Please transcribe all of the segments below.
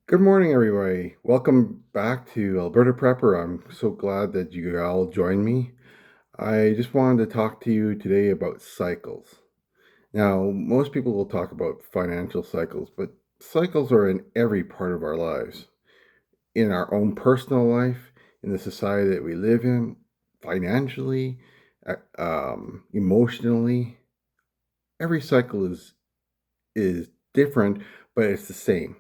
Good morning, everybody. Welcome back to Alberta Prepper. I'm so glad that you all joined me. I just wanted to talk to you today about cycles. Now, most people will talk about financial cycles, but cycles are in every part of our lives. In our own personal life, in the society that we live in, financially, emotionally, every cycle is different, but it's the same.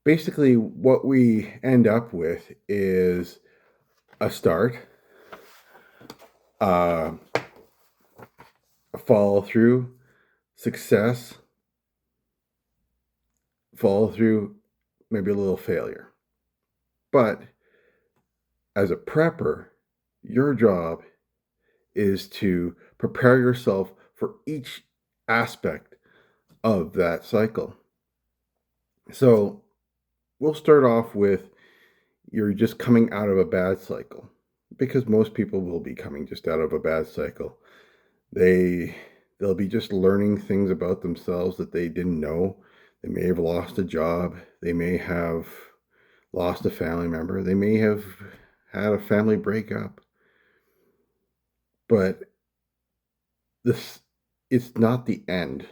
Basically, what we end up with is a start, uh, a follow through, success, follow through, maybe a little failure. But as a prepper, your job is to prepare yourself for each aspect of that cycle. So we'll start off with you're just coming out of a bad cycle because most people will be coming just out of a bad cycle. They'll be just learning things about themselves that they didn't know. They may have lost a job. They may have lost a family member. They may have had a family breakup. But this it's not the end.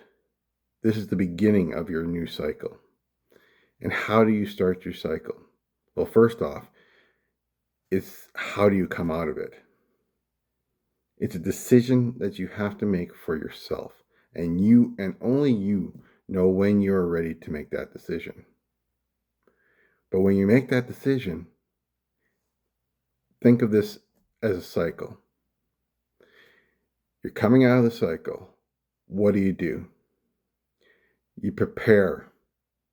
This is the beginning of your new cycle. And how do you start your cycle? Well, first off, it's how do you come out of it? It's a decision that you have to make for yourself. And you and only you know when you're ready to make that decision. But when you make that decision, think of this as a cycle. You're coming out of the cycle. What do? You prepare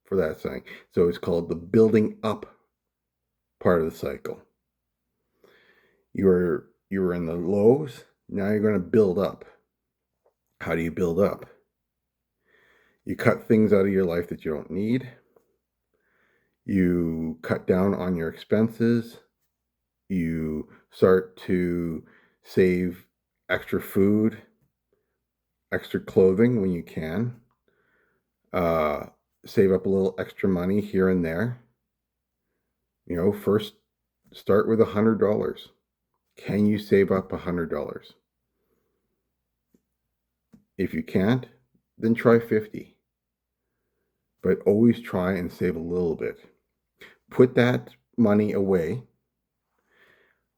for that thing. So it's called the building up part of the cycle. You were in the lows, now you're going to build up. How do you build up? You cut things out of your life that you don't need. You cut down on your expenses. You start to save extra food, extra clothing when you can. Save up a little extra money here and there. First start with $100. Can you save up $100? If you can't, then try 50. But always try and save a little bit. Put that money away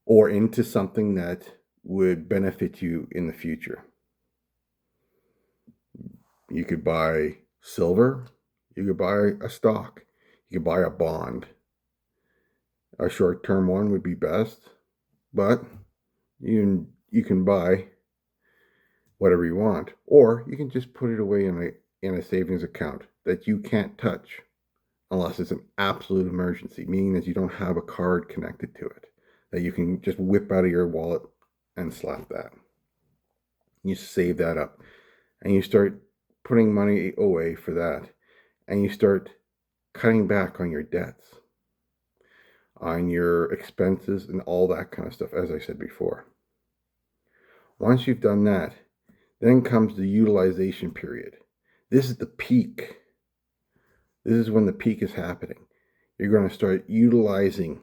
or into something that would benefit you in the future. You could buy silver, you could buy a stock, you could buy a bond. A short-term one would be best, but you can buy whatever you want, or you can just put it away in a savings account that you can't touch unless it's an absolute emergency, meaning that you don't have a card connected to it that you can just whip out of your wallet and slap that. You save that up and you start putting money away for that, and you start cutting back on your debts, on your expenses, and all that kind of stuff, as I said before. Once you've done that, then comes the utilization period. This is the peak. This is when the peak is happening. You're going to start utilizing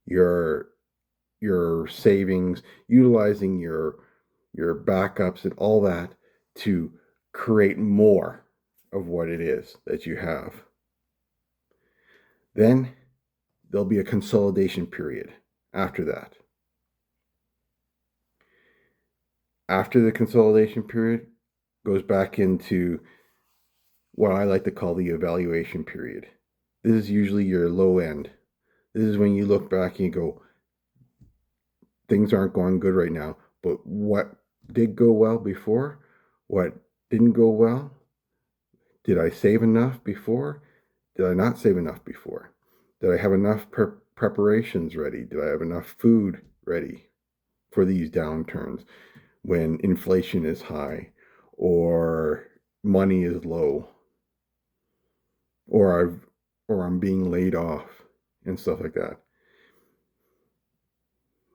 your savings, utilizing your backups and all that to create more of what it is that you have. Then there'll be a consolidation period after that. After the consolidation period goes back into what I like to call the evaluation period. This is usually your low end. This is when you look back and you go, things aren't going good right now, but what did go well before? What didn't go well? Did I save enough before? Did I not save enough before? Did I have enough preparations ready? Did I have enough food ready for these downturns when inflation is high or money is low or I'm being laid off and stuff like that?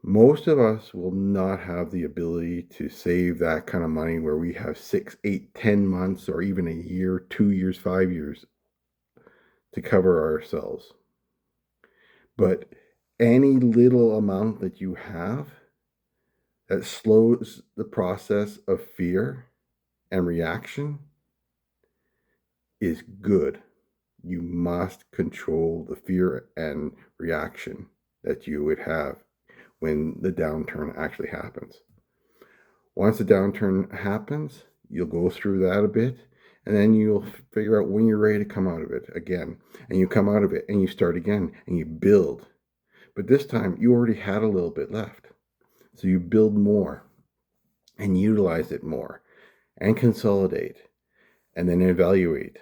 Most of us will not have the ability to save that kind of money where we have 6, 8, 10 months or even a year, 2 years, 5 years to cover ourselves. But any little amount that you have that slows the process of fear and reaction is good. You must control the fear and reaction that you would have when the downturn actually happens. Once the downturn happens, you'll go through that a bit, and then you'll figure out when you're ready to come out of it again. And you come out of it and you start again and you build. But this time you already had a little bit left. So you build more and utilize it more and consolidate and then evaluate.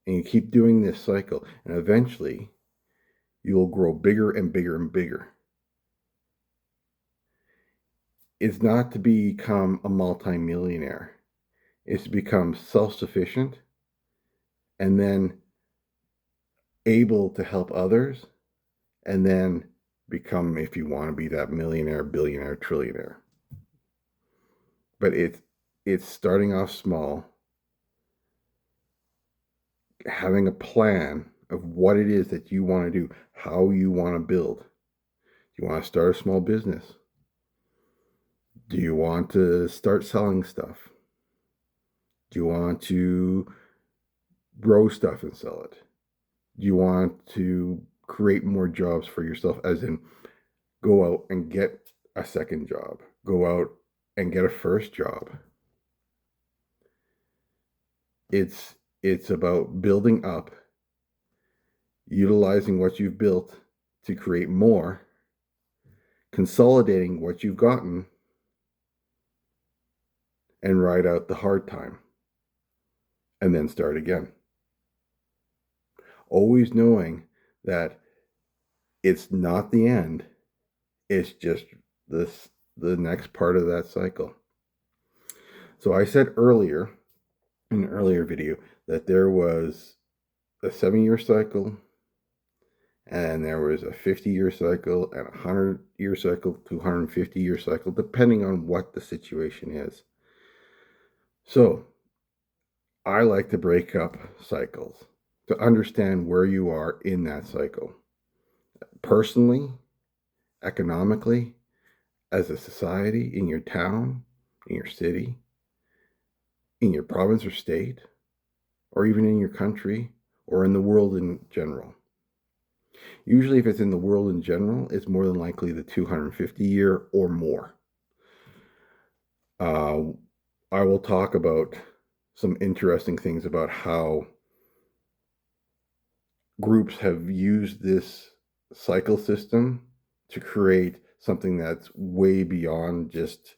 And you keep doing this cycle, and eventually you'll grow bigger and bigger and bigger. It's not to become a multimillionaire. It's to become self-sufficient and then able to help others, and then become, if you want to be that millionaire, billionaire, trillionaire. But it's starting off small, having a plan of what it is that you want to do, how you want to build. Do you want to start a small business? Do you want to start selling stuff? Do you want to grow stuff and sell it? Do you want to create more jobs for yourself, as in go out and get a second job, go out and get a first job? It's about building up, utilizing what you've built to create more, consolidating what you've gotten, and ride out the hard time, and then start again. Always knowing that it's not the end, it's just the next part of that cycle. So I said earlier, in an earlier video, that there was a 7-year cycle, and there was a 50-year cycle, and a 100-year cycle, 250-year cycle, depending on what the situation is. So I like to break up cycles to understand where you are in that cycle. Personally, economically, as a society, in your town, in your city, in your province or state, or even in your country, or in the world in general. Usually if it's in the world in general, it's more than likely the 250-year or more. I will talk about some interesting things about how groups have used this cycle system to create something that's way beyond just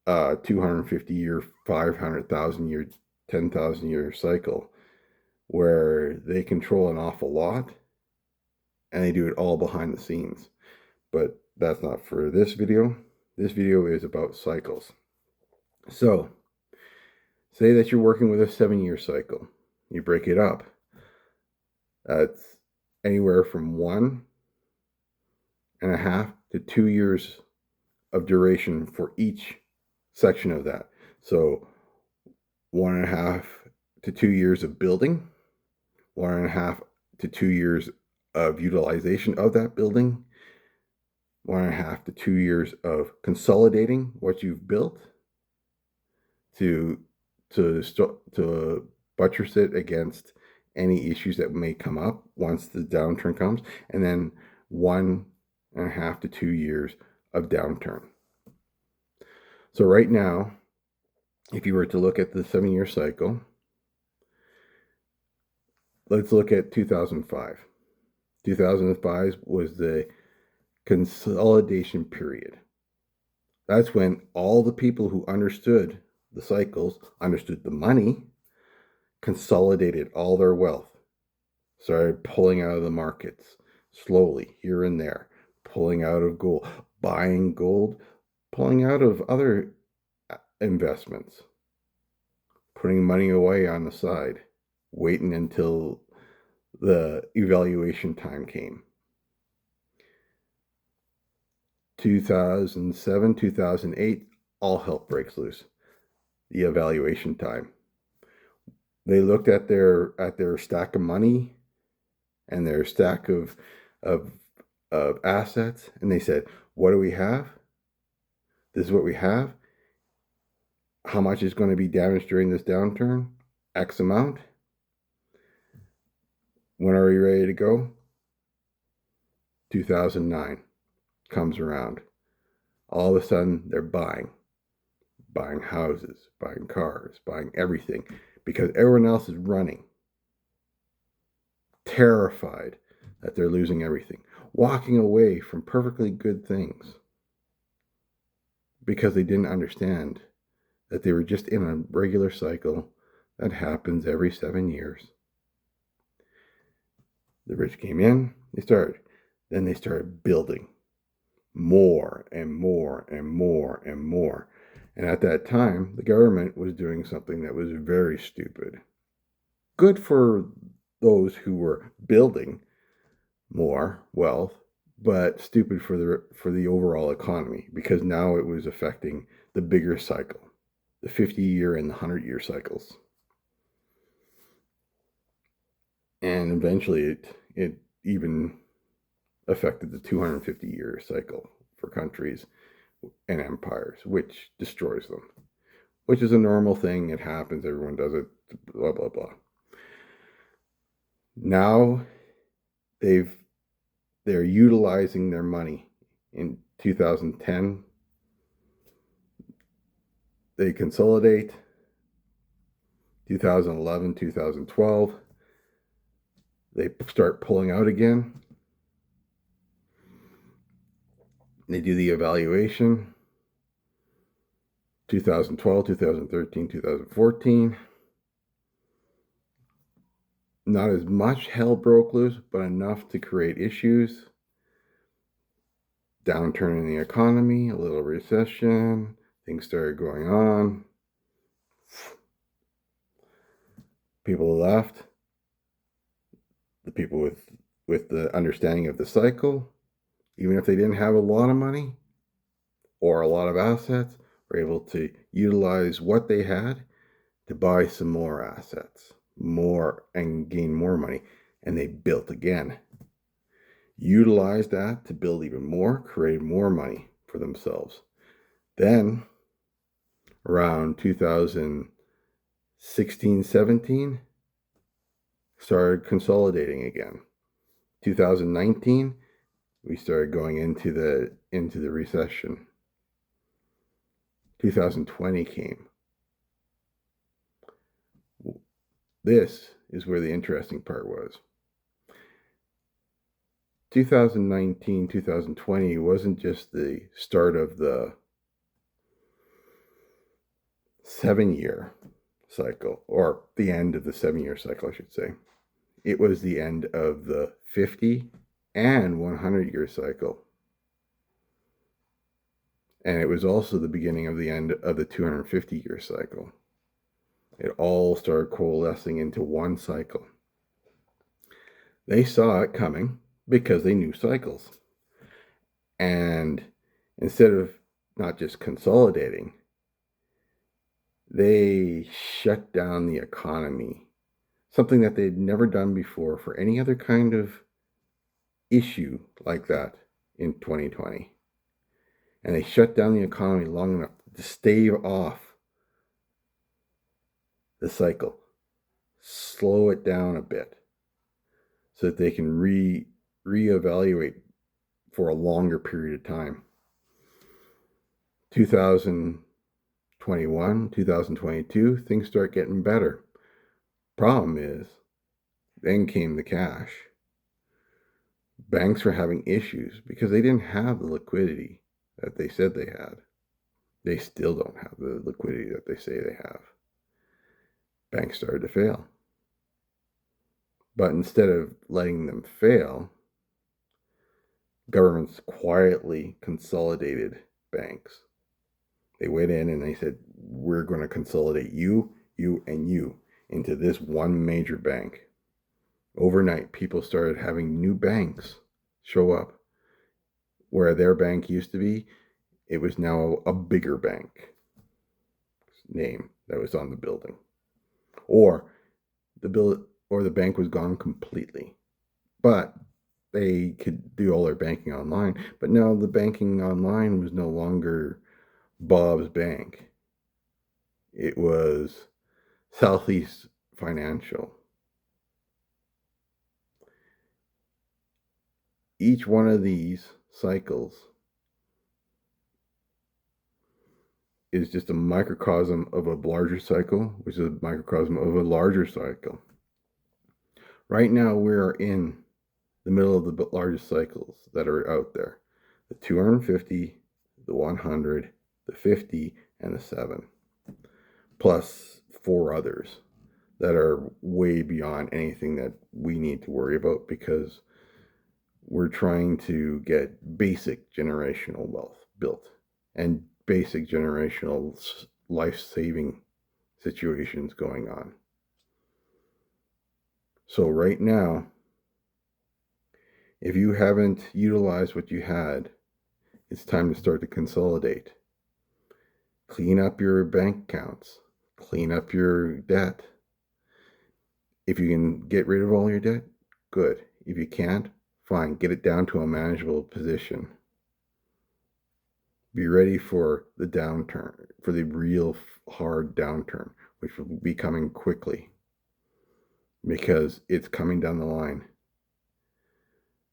250-year, 500,000-year, 10,000-year cycle, where they control an awful lot and they do it all behind the scenes. But that's not for this video. This video is about cycles. So say that you're working with a 7-year cycle. You break it up. That's anywhere from 1.5 to 2 years of duration for each section of that. So 1.5 to 2 years of building, 1.5 to 2 years of utilization of that building, 1.5 to 2 years of consolidating what you've built to buttress it against any issues that may come up once the downturn comes, and then 1.5 to 2 years of downturn. So right now, if you were to look at the 7-year cycle, let's look at 2005. 2005 was the consolidation period. That's when all the people who understood the cycles, understood the money, consolidated all their wealth, started pulling out of the markets slowly here and there, pulling out of gold, buying gold, pulling out of other investments, putting money away on the side, waiting until the evaluation time came. 2007, 2008, all hell breaks loose. The evaluation time. They looked at their stack of money and their stack of of assets, and they said, "What do we have? This is what we have. How much is going to be damaged during this downturn? X amount. When are we ready to go?" 2009 comes around. All of a sudden, they're buying houses, buying cars, buying everything because everyone else is running, terrified that they're losing everything, walking away from perfectly good things because they didn't understand that they were just in a regular cycle that happens every 7 years. The rich came in, then they started building more and more and more and more. And at that time, the government was doing something that was very stupid. Good for those who were building more wealth, but stupid for the overall economy, because now it was affecting the bigger cycle, the 50-year and the 100-year cycles. And eventually it even affected the 250-year cycle for countries and empires, which destroys them, which is a normal thing. It happens. Everyone does it, blah, blah, blah. Now they're utilizing their money. In 2010, they consolidate. 2011, 2012, they start pulling out again. They do the evaluation. 2012, 2013, 2014. Not as much hell broke loose, but enough to create issues. Downturn in the economy, a little recession, things started going on. People left. The people with the understanding of the cycle, even if they didn't have a lot of money or a lot of assets, were able to utilize what they had to buy some more assets, more, and gain more money. And they built again. Utilized that to build even more, create more money for themselves. Then, around 2016, 17, started consolidating again. 2019, we started going into the recession. 2020 came. This is where the interesting part was. 2019, 2020 wasn't just the start of the 7-year cycle, or the end of the 7-year cycle, I should say. It was the end of the 50 and 100-year cycle. And it was also the beginning of the end of the 250-year cycle. It all started coalescing into one cycle. They saw it coming because they knew cycles. And instead of not just consolidating, they shut down the economy, something that they'd never done before for any other kind of issue like that in 2020. And they shut down the economy long enough to stave off the cycle, slow it down a bit, so that they can reevaluate for a longer period of time. 2021, 2022, things start getting better. Problem is, then came the cash. Banks were having issues because they didn't have the liquidity that they said they had. They still don't have the liquidity that they say they have. Banks started to fail. But instead of letting them fail, governments quietly consolidated banks. They went in and they said, we're going to consolidate you, and you into this one major bank. Overnight, people started having new banks show up. Where their bank used to be, it was now a bigger bank name that was on the building. Or the bank was gone completely. but they could do all their banking online. But now the banking online was no longer Bob's Bank. It was Southeast Financial. Each one of these cycles is just a microcosm of a larger cycle, which is a microcosm of a larger cycle. Right now, we're in the middle of the largest cycles that are out there: the 250, the 100, the 50, and the 7, plus 4 others that are way beyond anything that we need to worry about, because we're trying to get basic generational wealth built and basic generational life-saving situations going on. So right now, if you haven't utilized what you had, it's time to start to consolidate. Clean up your bank accounts. Clean up your debt. If you can get rid of all your debt, good. If you can't, fine. Get it down to a manageable position. Be ready for the downturn, for the real hard downturn, which will be coming quickly, because it's coming down the line.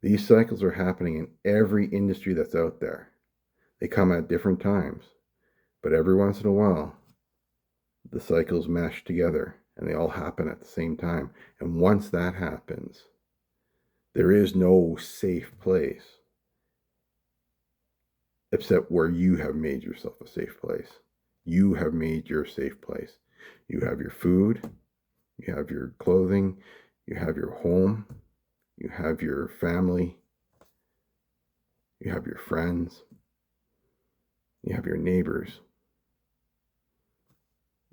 These cycles are happening in every industry that's out there. They come at different times, but every once in a while, the cycles mesh together and they all happen at the same time. And once that happens, there is no safe place except where you have made yourself a safe place. You have made your safe place. You have your food, you have your clothing, you have your home, you have your family, you have your friends, you have your neighbors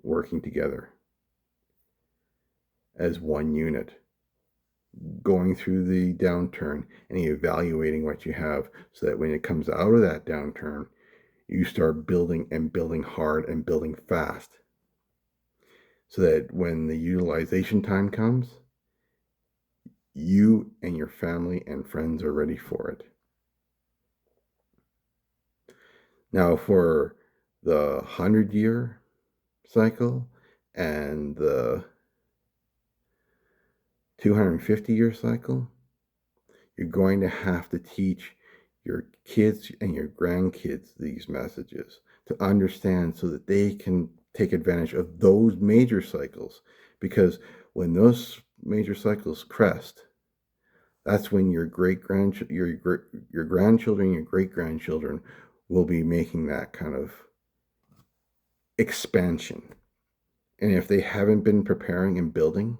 working together as one unit, going through the downturn and evaluating what you have, so that when it comes out of that downturn, you start building and building hard and building fast, so that when the utilization time comes, you and your family and friends are ready for it. Now, for the 100-year cycle and the 250-year cycle, you're going to have to teach your kids and your grandkids these messages to understand, so that they can take advantage of those major cycles. Because when those major cycles crest, that's when your grandchildren, your great grandchildren will be making that kind of expansion. And if they haven't been preparing and building,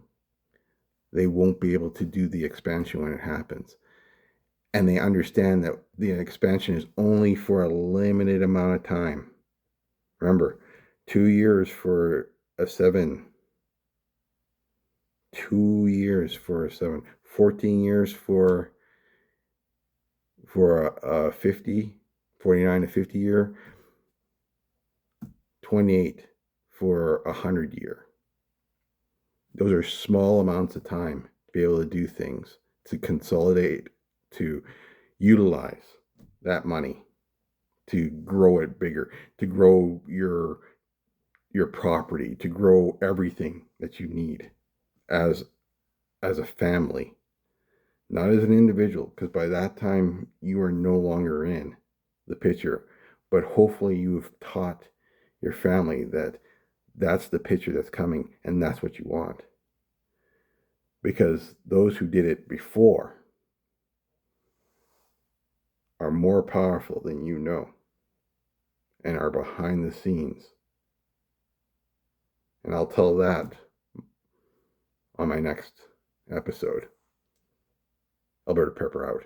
they won't be able to do the expansion when it happens. And they understand that the expansion is only for a limited amount of time. Remember, 2 years for a 7, 2 years for a 7, 14 years for a 50, 49 to 50 year, 28 for 100 year. Those are small amounts of time to be able to do things, to consolidate, to utilize that money, to grow it bigger, to grow your property, to grow everything that you need as a family, not as an individual, because by that time you are no longer in the picture. But hopefully you've taught your family that that's the picture that's coming, and that's what you want. Because those who did it before are more powerful than you know, and are behind the scenes. And I'll tell that on my next episode. Alberta Prepper out.